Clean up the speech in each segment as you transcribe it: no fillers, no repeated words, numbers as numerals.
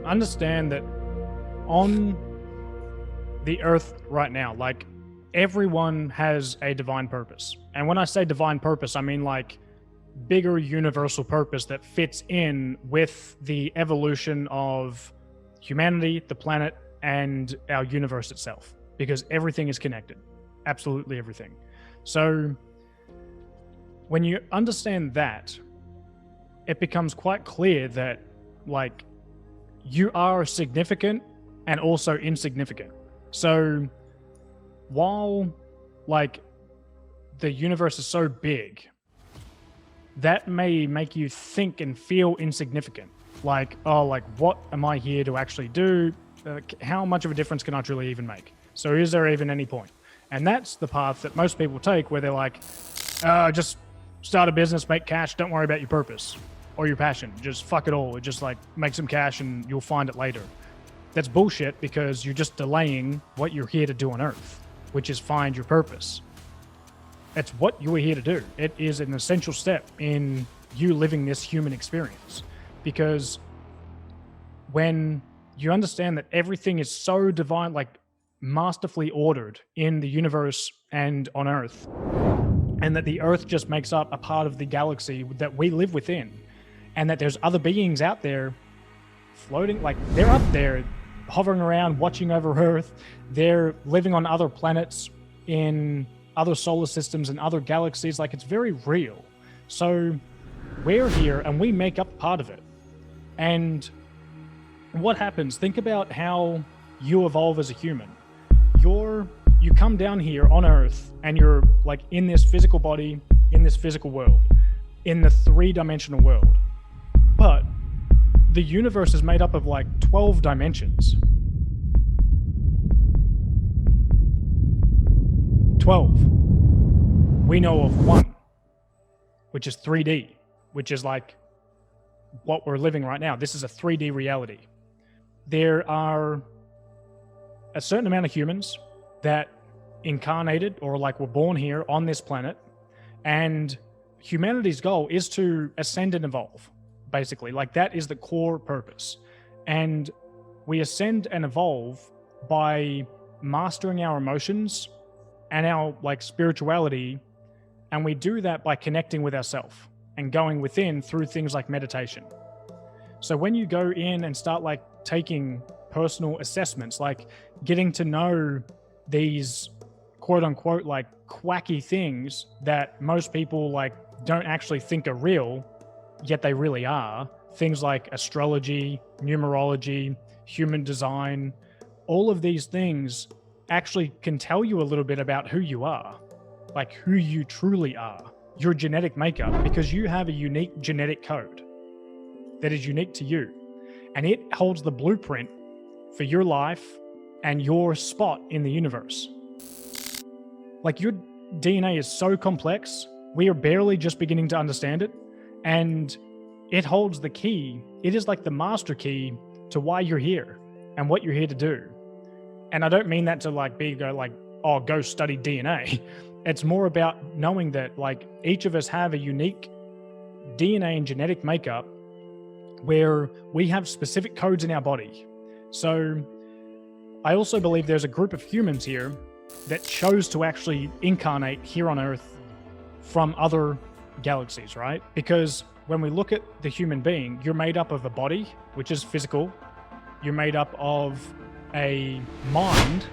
understand that on the earth right now, like, everyone has a divine purpose. And when I say divine purpose, I mean like bigger universal purpose that fits in with the evolution of humanity, the planet, and our universe itself, because everything is connected. Absolutely everything. So when you understand that, it becomes quite clear that, like, you are significant and also insignificant. So while, like, the universe is so big, that may make you think and feel insignificant. Like, oh, like, what am I here to actually do? How much of a difference can I truly even make? So is there even any point? And that's the path that most people take, where they're like, just start a business, make cash, don't worry about your purpose or your passion. Just fuck it all. Just like make some cash and you'll find it later. That's bullshit, because you're just delaying what you're here to do on Earth, which is find your purpose. That's what you are here to do. It is an essential step in you living this human experience, because when you understand that everything is so divine, like masterfully ordered in the universe and on Earth, and that the Earth just makes up a part of the galaxy that we live within, and that there's other beings out there floating, like they're up there hovering around, watching over Earth. They're living on other planets in other solar systems and other galaxies. Like, it's very real. So we're here and we make up part of it. And what happens? Think about how you evolve as a human. You come down here on Earth and you're like in this physical body, in this physical world, in the 3-dimensional world. But the universe is made up of like 12 dimensions. 12. We know of one, which is 3D, which is like what we're living right now. This is a 3D reality. There are a certain amount of humans that incarnated or like were born here on this planet, and humanity's goal is to ascend and evolve. Basically, like, that is the core purpose. And we ascend and evolve by mastering our emotions and our like spirituality. And we do that by connecting with ourselves and going within through things like meditation. So when you go in and start like taking personal assessments, like getting to know these quote unquote like quacky things that most people like don't actually think are real, yet they really are. Things like astrology, numerology, human design, all of these things actually can tell you a little bit about who you are, like who you truly are, your genetic makeup, because you have a unique genetic code that is unique to you. And it holds the blueprint for your life and your spot in the universe. Like, your DNA is so complex, we are barely just beginning to understand it. And it holds the key. It is like the master key to why you're here and what you're here to do. And I don't mean that to like go study DNA. It's more about knowing that like each of us have a unique DNA and genetic makeup where we have specific codes in our body. So I also believe there's a group of humans here that chose to actually incarnate here on Earth from other galaxies, right? Because when we look at the human being, you're made up of a body, which is physical. You're made up of a mind,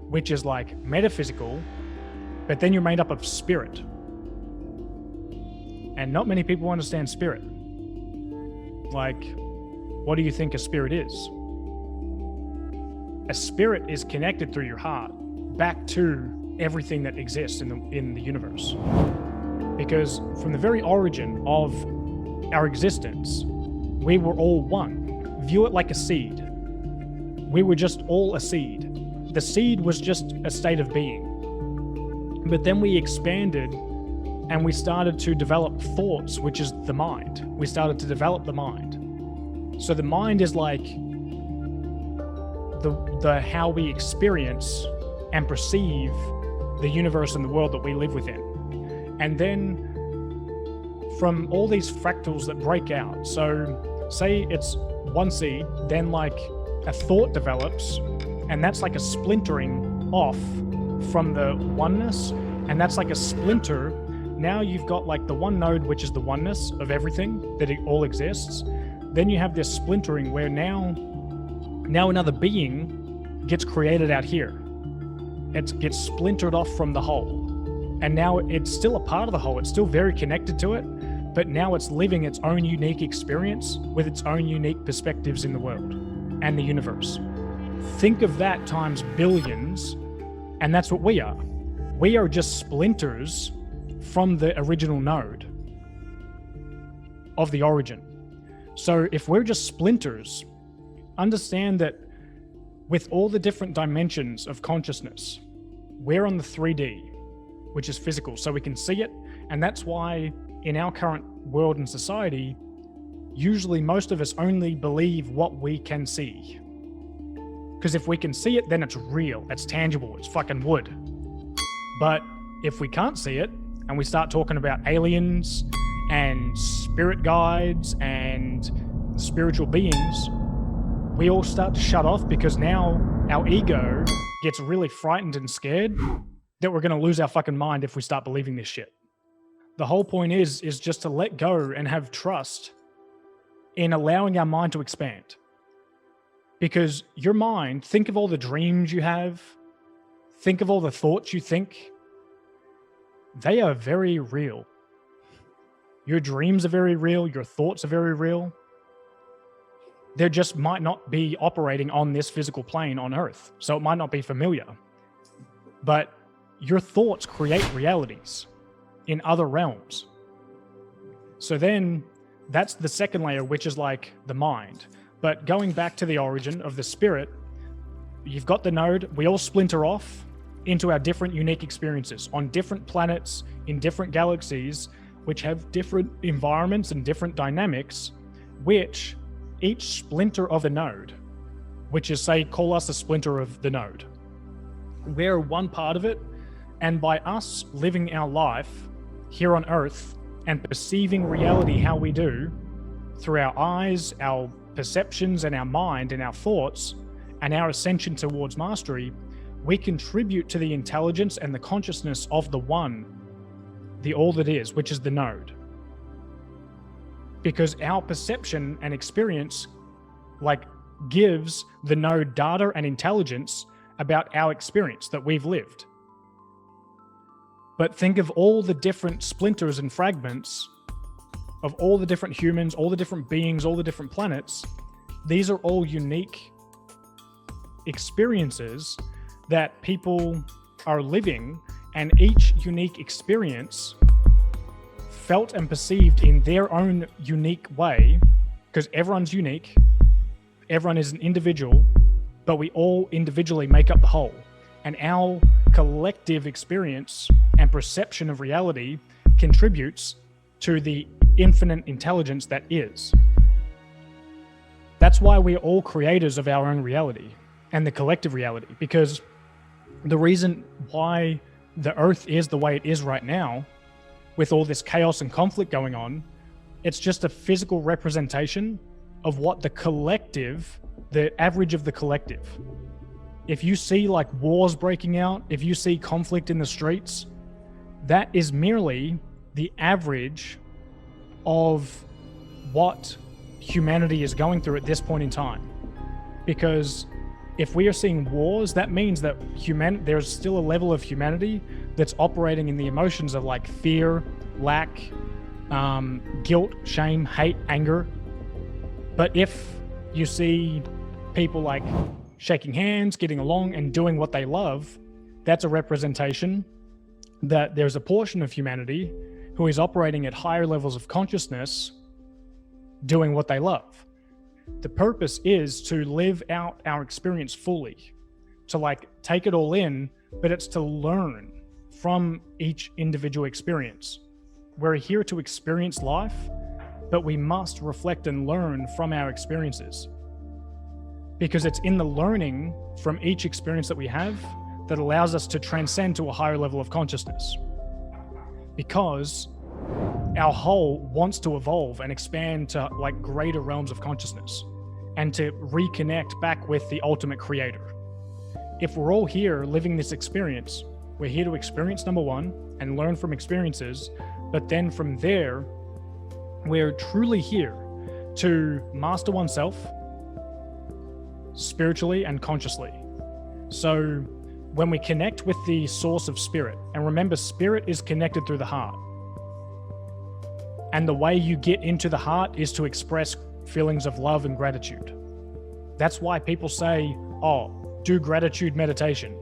which is like metaphysical, but then you're made up of spirit. And not many people understand spirit. Like, what do you think a spirit is? A spirit is connected through your heart back to everything that exists in the universe. Because from the very origin of our existence, we were all one. View it like a seed. We were just all a seed. The seed was just a state of being. But then we expanded and we started to develop thoughts, which is the mind. We started to develop the mind. So the mind is like the how we experience and perceive the universe and the world that we live within. And then from all these fractals that break out, so say it's one seed, then like a thought develops, and that's like a splintering off from the oneness, and that's like a splinter. Now you've got like the one node, which is the oneness of everything, that it all exists. Then you have this splintering where now another being gets created out here. It gets splintered off from the whole. And now it's still a part of the whole. It's still very connected to it, but now it's living its own unique experience with its own unique perspectives in the world and the universe. Think of that times billions, and that's what we are. We are just splinters from the original node of the origin. So if we're just splinters, understand that with all the different dimensions of consciousness, we're on the 3D, which is physical, so we can see it. And that's why in our current world and society, usually most of us only believe what we can see. Because if we can see it, then it's real, it's tangible, it's fucking wood. But if we can't see it, and we start talking about aliens and spirit guides and spiritual beings, we all start to shut off, because now our ego gets really frightened and scared that we're going to lose our fucking mind if we start believing this shit. The whole point is just to let go and have trust in allowing our mind to expand. Because your mind, think of all the dreams you have, think of all the thoughts you think. They are very real. Your dreams are very real. Your thoughts are very real. They just might not be operating on this physical plane on Earth, so it might not be familiar. But your thoughts create realities in other realms. So then that's the second layer, which is like the mind. But going back to the origin of the spirit, you've got the node. We all splinter off into our different unique experiences on different planets in different galaxies, which have different environments and different dynamics, which each splinter of the node, which is, say, call us a splinter of the node. We're one part of it, and by us living our life here on Earth and perceiving reality how we do, through our eyes, our perceptions, and our mind and our thoughts, and our ascension towards mastery, we contribute to the intelligence and the consciousness of the one, the all that is, which is the node. Because our perception and experience gives the node data and intelligence about our experience that we've lived. But think of all the different splinters and fragments of all the different humans, all the different beings, all the different planets. These are all unique experiences that people are living, and each unique experience felt and perceived in their own unique way, because everyone's unique, everyone is an individual, but we all individually make up the whole. And our collective experience and perception of reality contributes to the infinite intelligence that is. That's why we're all creators of our own reality and the collective reality, because the reason why the Earth is the way it is right now, with all this chaos and conflict going on, it's just a physical representation of what the collective, the average of the collective. If you see like wars breaking out, if you see conflict in the streets, that is merely the average of what humanity is going through at this point in time. Because if we are seeing wars, that means that there's still a level of humanity that's operating in the emotions of like fear, lack, guilt, shame, hate, anger. But if you see people like shaking hands, getting along, and doing what they love, that's a representation that there's a portion of humanity who is operating at higher levels of consciousness, doing what they love. The purpose is to live out our experience fully, to like take it all in, but it's to learn from each individual experience. We're here to experience life, but we must reflect and learn from our experiences. Because it's in the learning from each experience that we have that allows us to transcend to a higher level of consciousness. Because our whole wants to evolve and expand to like greater realms of consciousness. and to reconnect back with the ultimate creator. If we're all here living this experience, we're here to experience number one and learn from experiences, but then from there, we're truly here to master oneself spiritually and consciously. So when we connect with the source of spirit, and remember, spirit is connected through the heart. And the way you get into the heart is to express feelings of love and gratitude. That's why people say, oh, do gratitude meditation,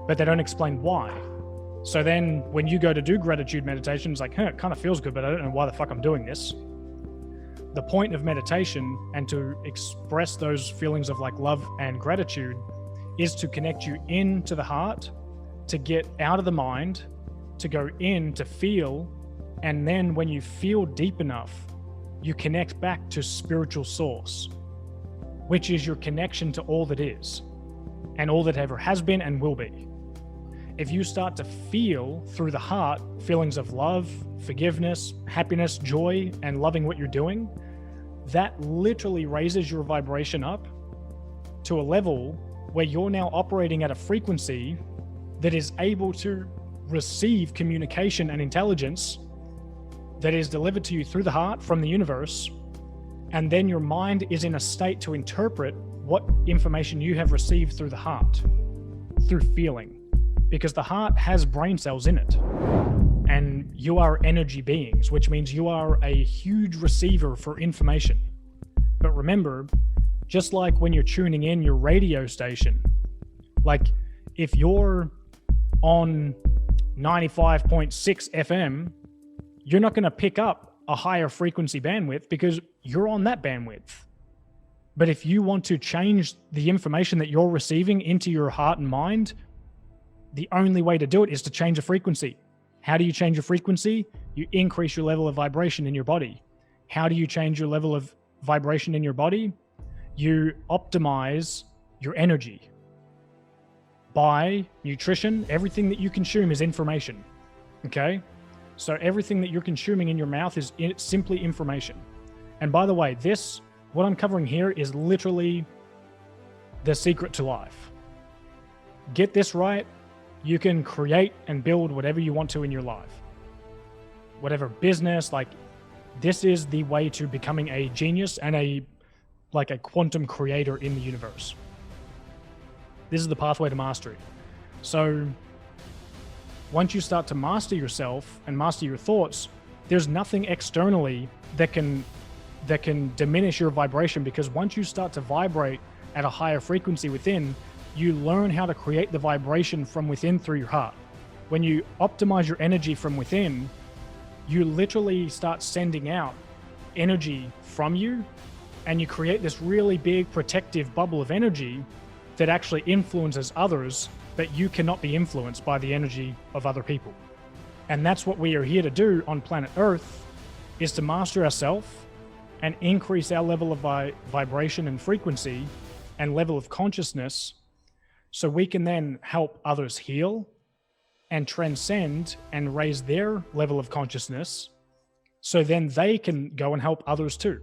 but they don't explain why. So then when you go to do gratitude meditation, it's like, it kind of feels good, but I don't know why the fuck I'm doing this. The point of meditation and to express those feelings of like love and gratitude is to connect you into the heart, to get out of the mind, to go in, to feel. And then when you feel deep enough, you connect back to spiritual source, which is your connection to all that is and all that ever has been and will be. If you start to feel through the heart feelings of love, forgiveness, happiness, joy, and loving what you're doing, that literally raises your vibration up to a level where you're now operating at a frequency that is able to receive communication and intelligence that is delivered to you through the heart from the universe. And then your mind is in a state to interpret what information you have received through the heart, through feeling, because the heart has brain cells in it. And you are energy beings, which means you are a huge receiver for information. But remember, just like when you're tuning in your radio station, like if you're on 95.6 FM, you're not going to pick up a higher frequency bandwidth because you're on that bandwidth. But if you want to change the information that you're receiving into your heart and mind, the only way to do it is to change the frequency. How do you change your frequency? You increase your level of vibration in your body. How do you change your level of vibration in your body? You optimize your energy by nutrition. Everything that you consume is information. Okay? So everything that you're consuming in your mouth is simply information. And by the way, what I'm covering here is literally the secret to life. Get this right. You can create and build whatever you want to in your life. Whatever business, like this is the way to becoming a genius and a quantum creator in the universe. This is the pathway to mastery. So once you start to master yourself and master your thoughts, there's nothing externally that can diminish your vibration, because once you start to vibrate at a higher frequency within, you learn how to create the vibration from within through your heart. When you optimize your energy from within, you literally start sending out energy from you, and you create this really big protective bubble of energy that actually influences others, but you cannot be influenced by the energy of other people. And that's what we are here to do on planet Earth, is to master ourselves and increase our level of vibration and frequency and level of consciousness, so we can then help others heal and transcend and raise their level of consciousness, so then they can go and help others too.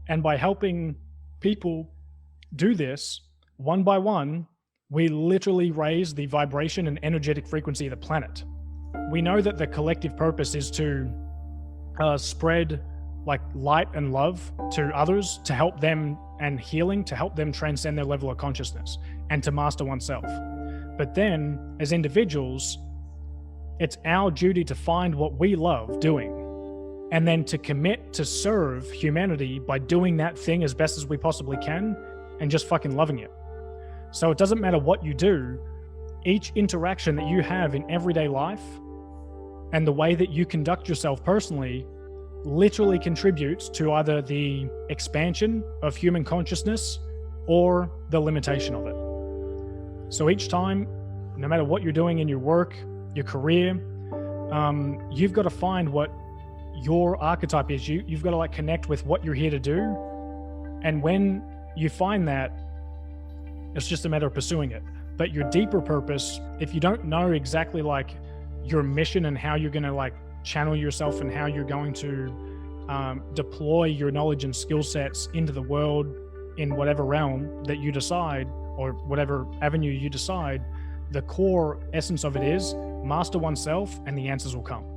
And by helping people do this one by one, we literally raise the vibration and energetic frequency of the planet. We know that the collective purpose is to spread like light and love to others, to help them, and healing to help them transcend their level of consciousness and to master oneself. But then as individuals, it's our duty to find what we love doing, and then to commit to serve humanity by doing that thing as best as we possibly can and just fucking loving it. So it doesn't matter what you do, each interaction that you have in everyday life and the way that you conduct yourself personally literally contributes to either the expansion of human consciousness or the limitation of it. So each time, no matter what you're doing in your work, your career, you've got to find what your archetype is. You've got to like connect with what you're here to do. And when you find that, it's just a matter of pursuing it. But your deeper purpose, if you don't know exactly like your mission and how you're going to like channel yourself and how you're going to deploy your knowledge and skill sets into the world in whatever realm that you decide, or whatever avenue you decide, the core essence of it is master oneself and the answers will come.